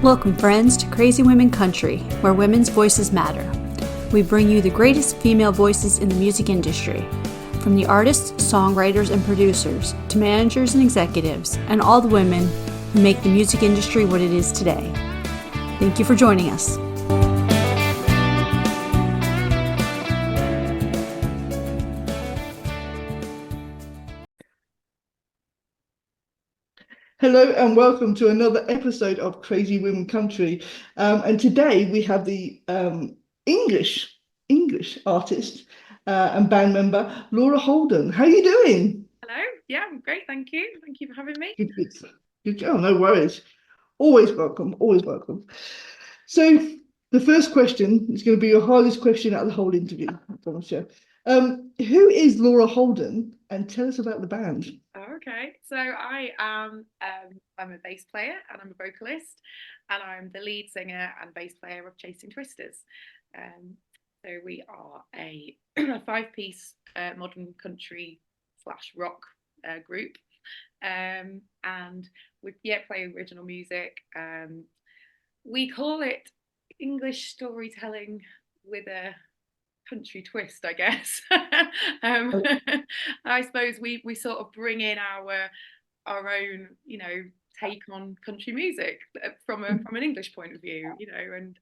Welcome, friends, to Crazy Women Country, where women's voices matter. We bring you the greatest female voices in the music industry, from the artists, songwriters, and producers, to managers and executives, and all the women who make the music industry what it is today. Thank you for joining us. Hello and welcome to another episode of Crazy Women Country. And today we have the English artist and band member Laura Holden. How are you doing? Hello. Yeah, I'm great. Thank you. Thank you for having me. Good, good. Good. Oh, no worries. Always welcome. Always welcome. So the first question is going to be your hardest question out of the whole interview, I promise you. Who is Laura Holden? And tell us about the band. Okay. So I am I'm a bass player and I'm a vocalist, and I'm the lead singer and bass player of Chasing Twisters. So we are a five-piece modern country slash rock group, and we play original music. We call it English storytelling with a country twist, I guess. I suppose we sort of bring in our own, take on country music from an English point of view,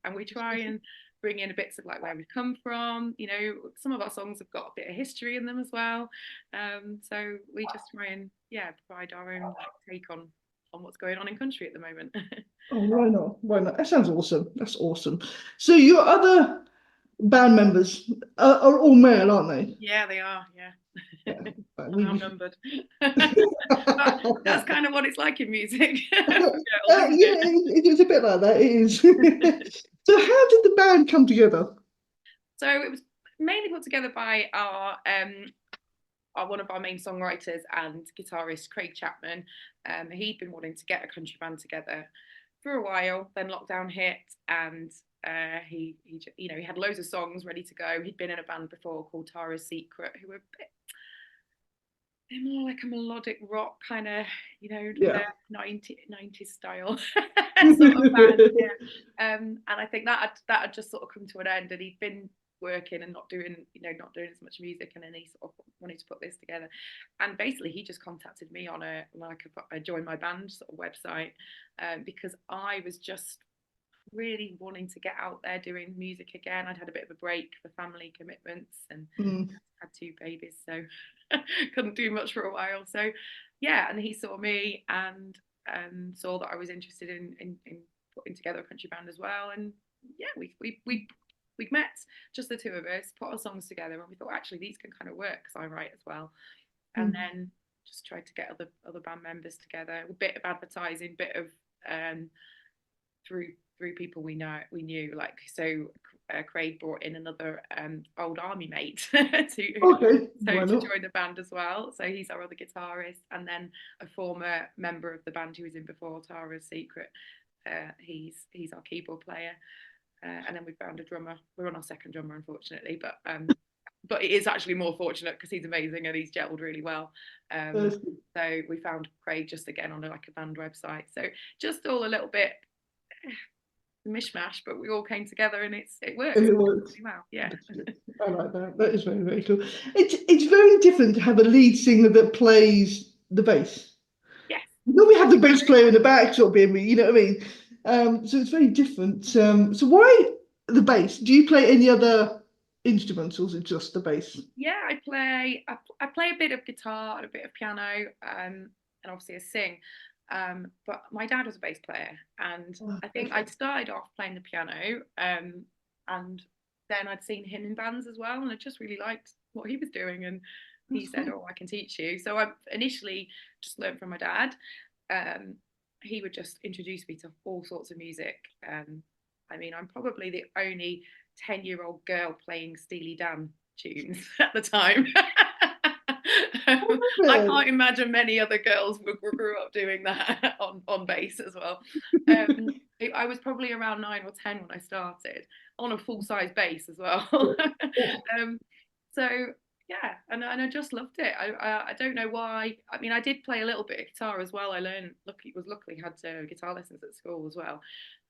and we try and bring in bits of like where we've come from. Some of our songs have got a bit of history in them as well. So we just try and provide our own take on what's going on in country at the moment. Oh, why not? Why not? That sounds awesome. That's awesome. So your other band members are all male, aren't they? Yeah, they are. Yeah. Yeah. I'm outnumbered. That's kind of what it's like in music. It is a bit like that. It is. So how did the band come together? So it was mainly put together by our one of our main songwriters and guitarist, Craig Chapman. He'd been wanting to get a country band together for a while. Then lockdown hit, and he had loads of songs ready to go. He'd been in a band before called Tara's Secret, who were they're more like a melodic rock kind of, Yeah. 90s style sort of band. Yeah. And I think that had just sort of come to an end, and he'd been working and not doing as much music, and then he sort of wanted to put this together. And basically he just contacted me on a join my band sort of website, because I was just really wanting to get out there doing music again. I'd had a bit of a break for family commitments and had two babies, so couldn't do much for a while. So and he saw me and saw that I was interested in putting together a country band as well. And we met, just the two of us, put our songs together, and we thought actually these can kind of work because I write as well. And then just tried to get other band members together, a bit of advertising, bit of through people we knew, like so Craig brought in another old army mate to join the band as well. So he's our other guitarist, and then a former member of the band who was in before, Tara's Secret. He's our keyboard player, and then we found a drummer. We're on our second drummer, unfortunately, but it is actually more fortunate because he's amazing and he's gelled really well. So we found Craig just again on a band website. So just all a little bit mishmash, but we all came together and it works. And it works. Wow, yeah. I like that. That is very, very cool. It's very different to have a lead singer that plays the bass. Yes. Normally have the bass player in the back, sort of being me, you know what I mean? So it's very different. So why the bass? Do you play any other instruments, or is it just the bass? Yeah, I play a bit of guitar and a bit of piano, and obviously I sing. But my dad was a bass player, and I think I'd started off playing the piano, and then I'd seen him in bands as well, and I just really liked what he was doing, and he said, "Oh, I can teach you." So I initially just learned from my dad. He would just introduce me to all sorts of music. I mean, I'm probably the only 10-year-old girl playing Steely Dan tunes at the time. I can't imagine many other girls grew up doing that on bass as well. I was probably around 9 or 10 when I started on a full-size bass as well. So yeah, and I just loved it. I don't know why. I mean, I did play a little bit of guitar as well. I learned luckily had guitar lessons at school as well.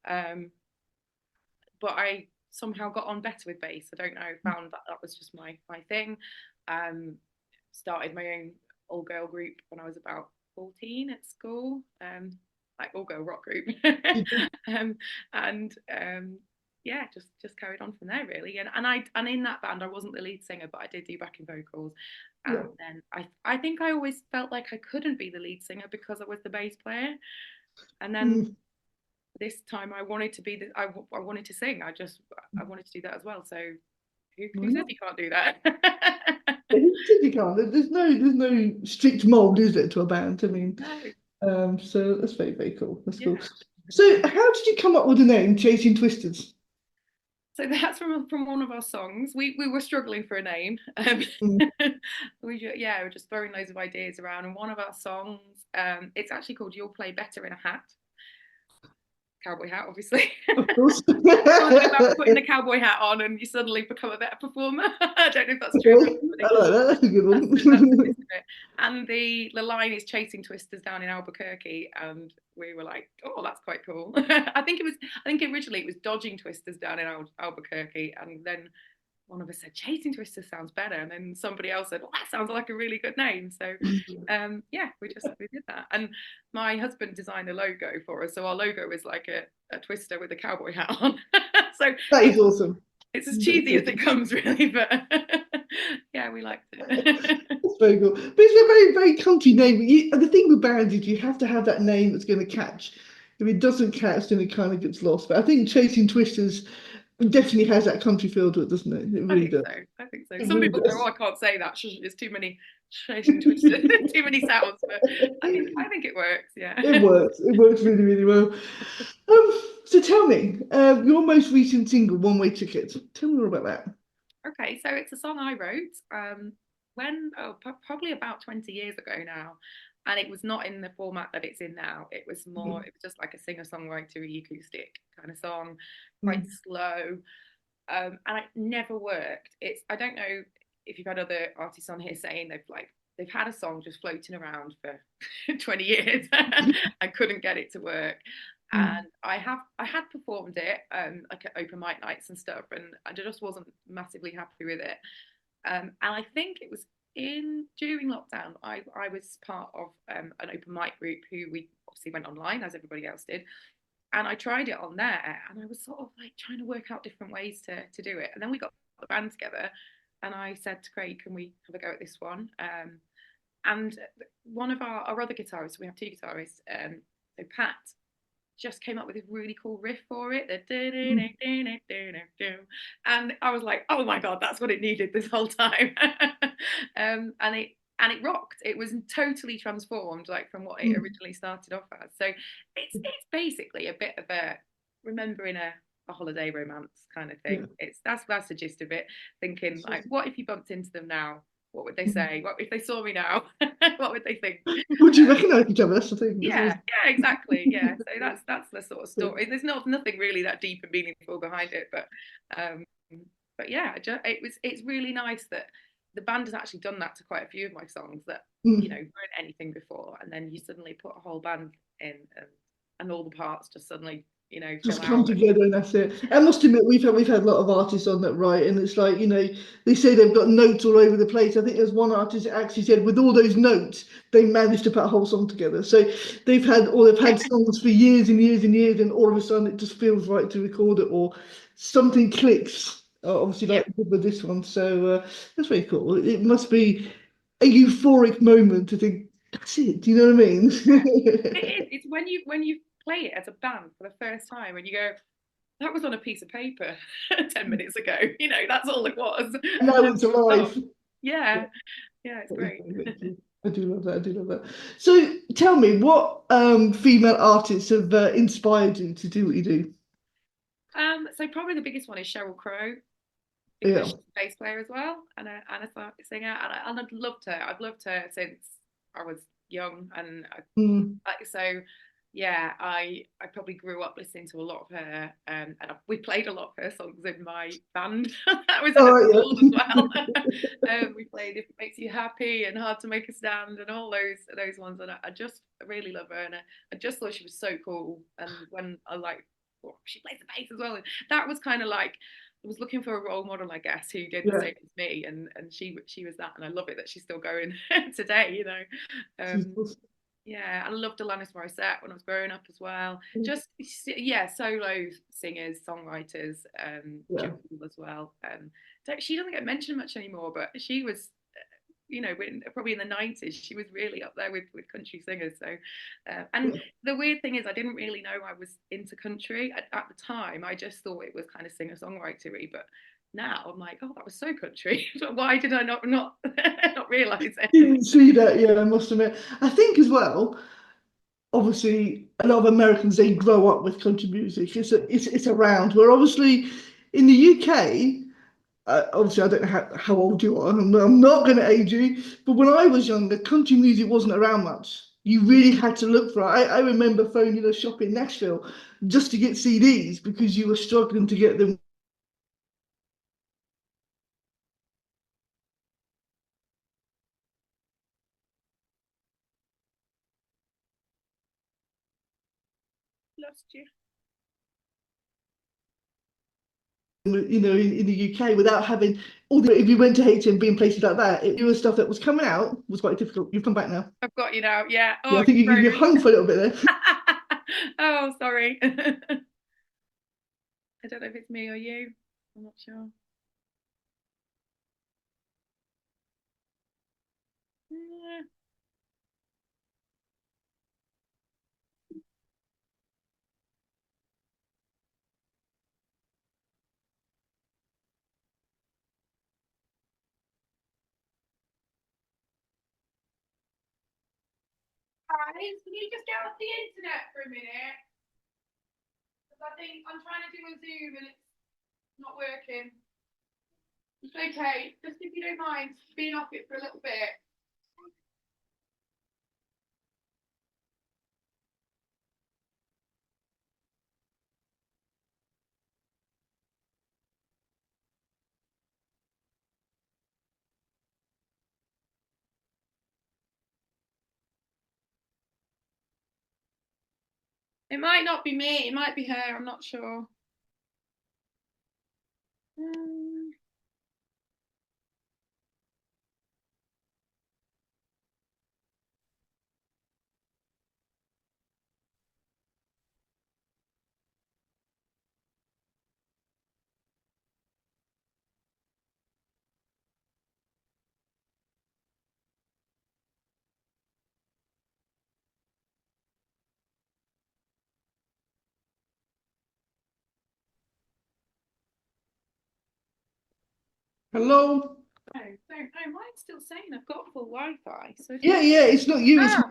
But I somehow got on better with bass. I don't know, found that was just my thing. Started my own all girl group when I was about 14 at school, like all girl rock group. Yeah, just carried on from there really. And in that band I wasn't the lead singer, but I did do backing vocals. And then I think I always felt like I couldn't be the lead singer because I was the bass player. And then this time I wanted to be I wanted to sing. I wanted to do that as well. So who says you can't do that? You can't. There's no strict mold, is there, to a band? I mean, no. So that's very, very cool. That's cool. So how did you come up with the name Chasing Twisters? So that's from one of our songs. We were struggling for a name. We're just throwing loads of ideas around. And one of our songs, it's actually called "You'll Play Better in a Hat." Cowboy hat, obviously. Of course. About putting a cowboy hat on and you suddenly become a better performer. I don't know if that's true. I like that. That's a good one. That's and the line is "Chasing Twisters down in Albuquerque," and we were like, "Oh, that's quite cool." I think originally it was "Dodging Twisters down in Albuquerque," and then one of us said "Chasing Twisters sounds better," and then somebody else said, "Well, that sounds like a really good name." So we did that. And my husband designed a logo for us, so our logo is like a twister with a cowboy hat on. So that is awesome. It's as cheesy as it comes, really, but yeah, we liked it. That's very cool. But it's a very, very country name. The thing with bands is you have to have that name that's going to catch. If it doesn't catch, then it kind of gets lost. But I think Chasing Twisters definitely has that country feel to it, doesn't it? It really does. I think so. Some people go, "Oh, I can't say that. It's too many chasing twisters, too many sounds." But I think it works. Yeah, it works. It works really, really well. So tell me, your most recent single, "One Way Ticket." Tell me more about that. Okay, so it's a song I wrote probably about 20 years ago now. And it was not in the format that it's in now. It was more, it was just like a singer-songwriter acoustic kind of song, quite slow. And it never worked. I don't know if you've had other artists on here saying they've had a song just floating around for 20 years and couldn't get it to work. And I had performed it like at open mic nights and stuff, and I just wasn't massively happy with it. And I think it was during lockdown, I was part of an open mic group who we obviously went online as everybody else did, and I tried it on there, and I was sort of like trying to work out different ways to do it. And then we got the band together, and I said to Craig, "Can we have a go at this one?" And one of our other guitarists, we have two guitarists, so Pat just came up with a really cool riff for it. And I was like, "Oh my God, that's what it needed this whole time." And it rocked. It was totally transformed, like from what it originally started off as. So it's basically a bit of a remembering a holiday romance kind of thing. That's the gist of it. Thinking like, what if you bumped into them now? What would they say? What if they saw me now? What would they think? Would you recognise each other? That's the thing. Yeah, exactly. Yeah, so that's the sort of story. There's nothing really that deep and meaningful behind it, but yeah, it's really nice that the band has actually done that to quite a few of my songs that weren't anything before, and then you suddenly put a whole band in, and all the parts just suddenly just come together, and that's it. I must admit, we've had a lot of artists on that write, and it's like, they say they've got notes all over the place. I think there's one artist that actually said with all those notes they managed to put a whole song together. So they've had songs for years and years and years, and all of a sudden it just feels right to record it, or something clicks, obviously like with this one. So that's very cool. It must be a euphoric moment to think, that's it. Do you know what I mean? It's when you play it as a band for the first time and you go, "That was on a piece of paper 10 minutes ago." That's all it was. Now it's alive. Yeah, it's great. I do love that. So tell me, what female artists have inspired you to do what you do? So probably the biggest one is Sheryl Crow, because she's a bass player as well and a singer, and I've loved her since I was young, and so yeah, I probably grew up listening to a lot of her, and we played a lot of her songs in my band. That was cool as well. We played "If It Makes You Happy" and "Hard to Make a Stand" and all those ones, and I just really love her, and I just thought she was so cool. And when I oh, she plays the bass as well. And that was kind of like, I was looking for a role model, I guess, who did the Yeah. same as me, and she was that, and I love it that she's still going today, you know. Yeah, I loved Alanis Morissette when I was growing up as well. Just yeah, solo singers, songwriters, Yeah. Jewel as well. She doesn't get mentioned much anymore, but she was, you know, probably in the 90s, she was really up there with country singers. So, and the weird thing is, I didn't really know I was into country at the time. I just thought it was kind of singer-songwritery, but now I'm like, oh, that was so country. But why did I not not realize it? Didn't see that, yeah, I must admit. I think as well, obviously, a lot of Americans, they grow up with country music. It's around. Where obviously in the UK, obviously I don't know how old you are. I'm not going to age you, but when I was younger, country music wasn't around much. You really had to look for it. I remember phoning a shop in Nashville just to get CDs because you were struggling to get them. Lost you. You know, in the UK without having all the, if you went to HMV and places like that, it was stuff that was coming out was quite difficult. You've come back now. I've got you now. Yeah. Oh, Yeah, I think you hung for a little bit there. Oh, sorry. I don't know if it's me or you. I'm not sure. Yeah. Guys, can you just get off the internet for a minute? Because I think I'm trying to do a Zoom and it's not working. It's okay. Just if you don't mind being off it for a little bit. It might not be me. It might be her. I'm not sure. Um, Hello? mine's still saying I've got full Wi-Fi. So Yeah, it's not you, it's oh,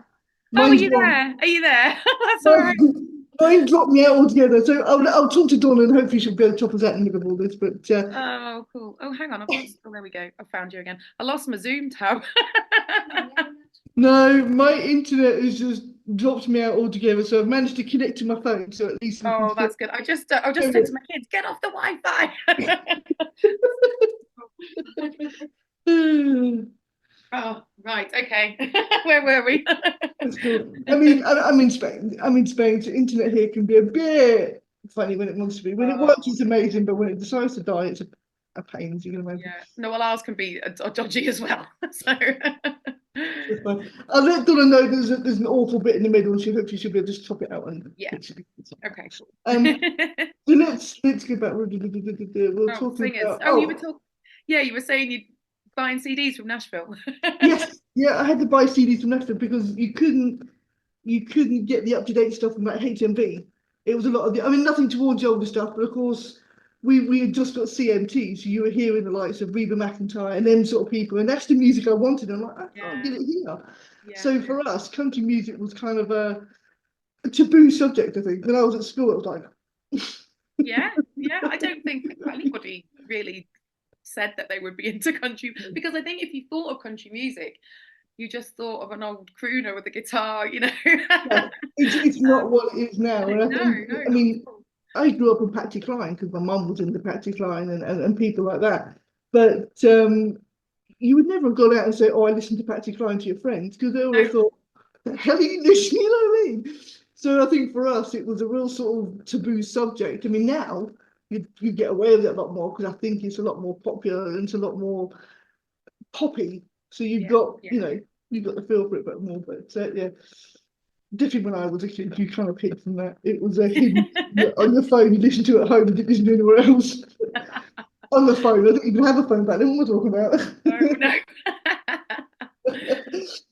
are mine's you gone. there? Are you there? That's all right. Mine dropped me out altogether. So I'll talk to Dawn and hopefully she'll be able to chop us out in the middle of all this. But Oh, cool. Oh, hang on. I've lost. Oh, there we go. I found you again. I lost my Zoom tab. no, my internet has just dropped me out altogether. So I've managed to connect to my phone. So at least we can Oh, still. that's good. I just said to my kids, get off the Wi-Fi. Oh, right. Okay. Where were we? That's cool. I mean, I'm in Spain. I'm in Spain. So internet here can be a bit funny when it wants to be. When it works, it's amazing. But when it decides to die, it's a pain, as you can imagine. Yeah. No, well, ours can be dodgy as well. So. I'll let Donna know there's an awful bit in the middle, and hopefully she'll be able to just chop it out and Yeah. Okay. So let's go back. We're talking singers. about you were talking. Yeah, you were saying you'd buying CDs from Nashville. Yes, yeah, I had to buy CDs from Nashville because you couldn't get the up-to-date stuff from like HMV. It was a lot of the, I mean, nothing towards the older stuff, but of course we had just got CMT, so you were hearing the likes of Reba McEntire and them sort of people, and that's the music I wanted. I'm like, I can't get it here. Yeah. So for us, country music was kind of a taboo subject, I think. When I was at school, it was like yeah, I don't think anybody really said that they would be into country, because I think if you thought of country music, you just thought of an old crooner with a guitar, you know. yeah, it's not what it is now. And I think, no, I mean, I grew up with Patsy Cline because my mum was into Patsy Cline and people like that. But you would never have gone out and say, "Oh, I listened to Patsy Cline" to your friends because they would have thought, "The hell are you listening?" You know what I mean? So I think for us, it was a real sort of taboo subject. I mean, now you get away with it a lot more because I think it's a lot more popular and it's a lot more poppy. So you've got, you know, you've got the feel for it a bit more. But yeah, definitely when I was a kid, you kind of picked from that. It was a hidden on your phone. You listen to it at home. You didn't listen to anywhere else. On the phone, I didn't even have a phone back then. What am I talking about? Oh, no.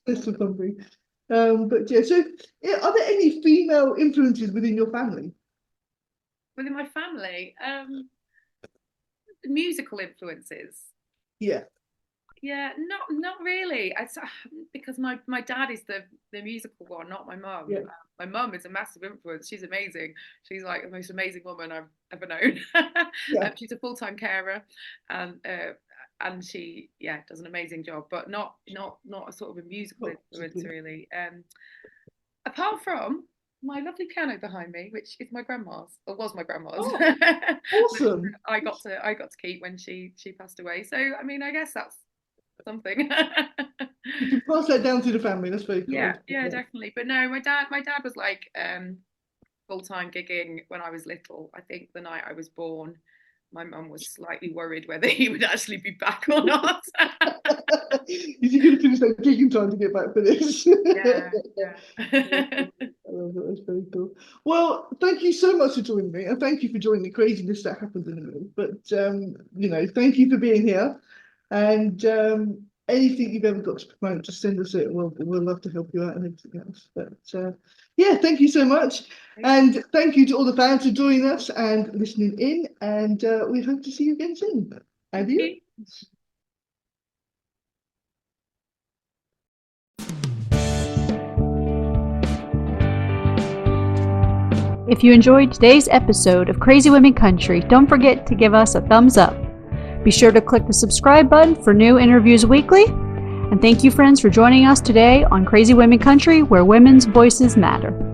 That's so funny. But yeah, so are there any female influences within your family? Within my family, musical influences. Yeah. Yeah, not really. Because my dad is the musical one, not my mum. Yeah. My mum is a massive influence. She's amazing. She's like the most amazing woman I've ever known. Yeah. She's a full-time carer, and she does an amazing job, but not a sort of a musical influence really. Apart from my lovely piano behind me, which is my grandma's, or was my grandma's. Oh, awesome. I got to keep when she passed away. So I mean, I guess that's something. You can pass that down to the family. That's very cool. Yeah, definitely. But no, my dad was like full-time gigging when I was little. I think the night I was born, my mum was slightly worried whether he would actually be back or not. Is he going to finish that gig in time to get back for this? Yeah. I love that. That's very cool. Well, thank you so much for joining me, and thank you for joining the craziness that happens in the room. But you know, thank you for being here. And anything you've ever got to promote, just send us it. We'll love to help you out and everything else. But yeah, thank you so much. And thank you to all the fans for joining us and listening in. And we hope to see you again soon. Adieu. If you enjoyed today's episode of Crazy Women Country, don't forget to give us a thumbs up. Be sure to click the subscribe button for new interviews weekly. And thank you, friends, for joining us today on Crazy Women Country, where women's voices matter.